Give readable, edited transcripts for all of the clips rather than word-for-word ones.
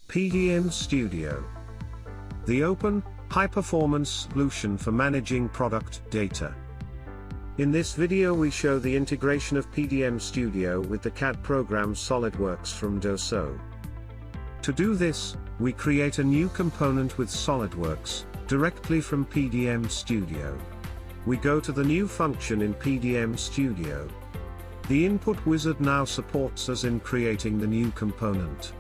PDM Studio, the open, high-performance solution for managing product data. In this video we show the integration of PDM Studio with the CAD program SOLIDWORKS from DOSO. To do this, we create a new component with SOLIDWORKS, directly from PDM Studio. We go to the new function in PDM Studio. The input wizard now supports us in creating the new component.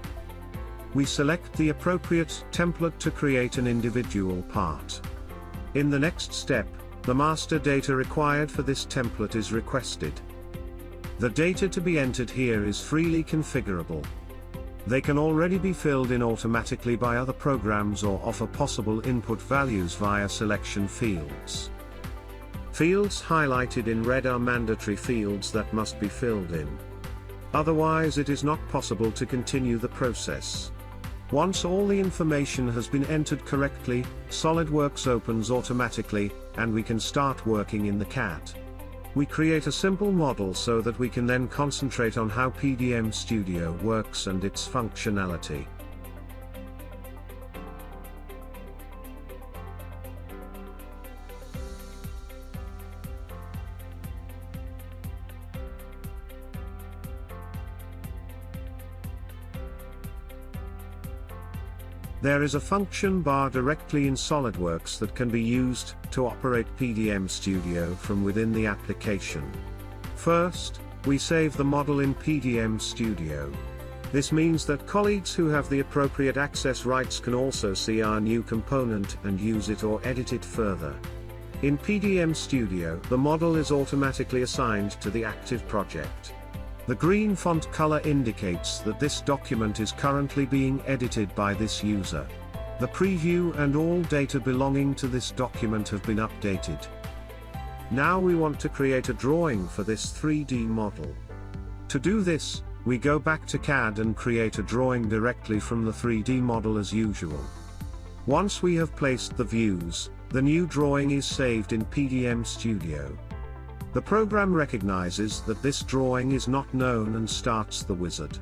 We select the appropriate template to create an individual part. In the next step, the master data required for this template is requested. The data to be entered here is freely configurable. They can already be filled in automatically by other programs or offer possible input values via selection fields. Fields highlighted in red are mandatory fields that must be filled in. Otherwise it is not possible to continue the process. Once all the information has been entered correctly, SOLIDWORKS opens automatically, and we can start working in the CAD. We create a simple model so that we can then concentrate on how PDM Studio works and its functionality. There is a function bar directly in SOLIDWORKS that can be used to operate PDM Studio from within the application. First, we save the model in PDM Studio. This means that colleagues who have the appropriate access rights can also see our new component and use it or edit it further. In PDM Studio, the model is automatically assigned to the active project. The green font color indicates that this document is currently being edited by this user. The preview and all data belonging to this document have been updated. Now we want to create a drawing for this 3D model. To do this, we go back to CAD and create a drawing directly from the 3D model as usual. Once we have placed the views, the new drawing is saved in PDM Studio. The program recognizes that this drawing is not known and starts the wizard.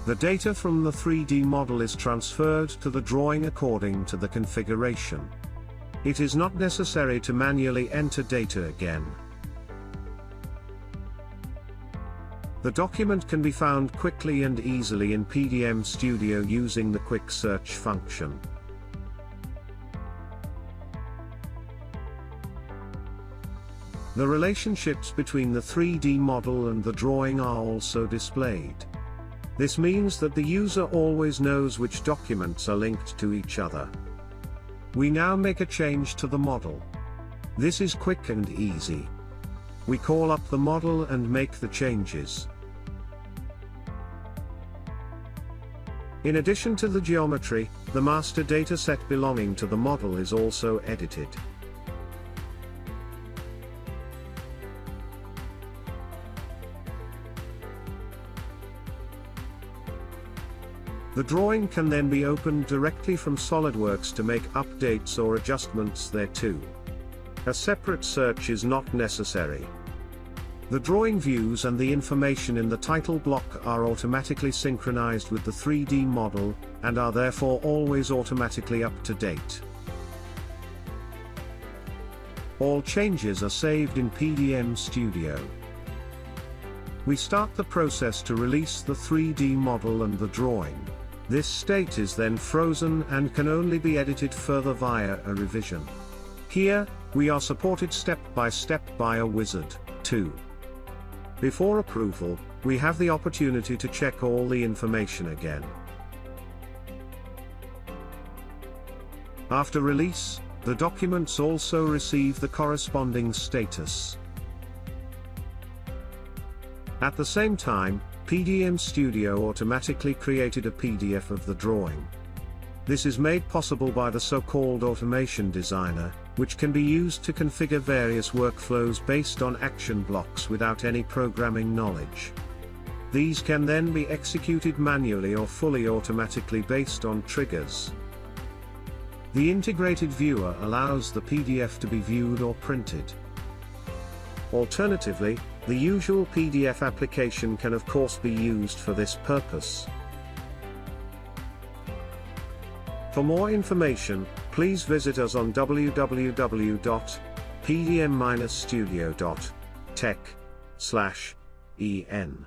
The data from the 3D model is transferred to the drawing according to the configuration. It is not necessary to manually enter data again. The document can be found quickly and easily in PDM Studio using the quick search function. The relationships between the 3D model and the drawing are also displayed. This means that the user always knows which documents are linked to each other. We now make a change to the model. This is quick and easy. We call up the model and make the changes. In addition to the geometry, the master dataset belonging to the model is also edited. The drawing can then be opened directly from SOLIDWORKS to make updates or adjustments thereto. A separate search is not necessary. The drawing views and the information in the title block are automatically synchronized with the 3D model, and are therefore always automatically up to date. All changes are saved in PDM Studio. We start the process to release the 3D model and the drawing. This state is then frozen and can only be edited further via a revision. Here, we are supported step by step by a wizard, too. Before approval, we have the opportunity to check all the information again. After release, the documents also receive the corresponding status. At the same time, PDM Studio automatically created a PDF of the drawing. This is made possible by the so-called Automation Designer, which can be used to configure various workflows based on action blocks without any programming knowledge. These can then be executed manually or fully automatically based on triggers. The integrated viewer allows the PDF to be viewed or printed. Alternatively, The usual PDF application can of course be used for this purpose. For more information, please visit us on www.pdm-studio.tech/en.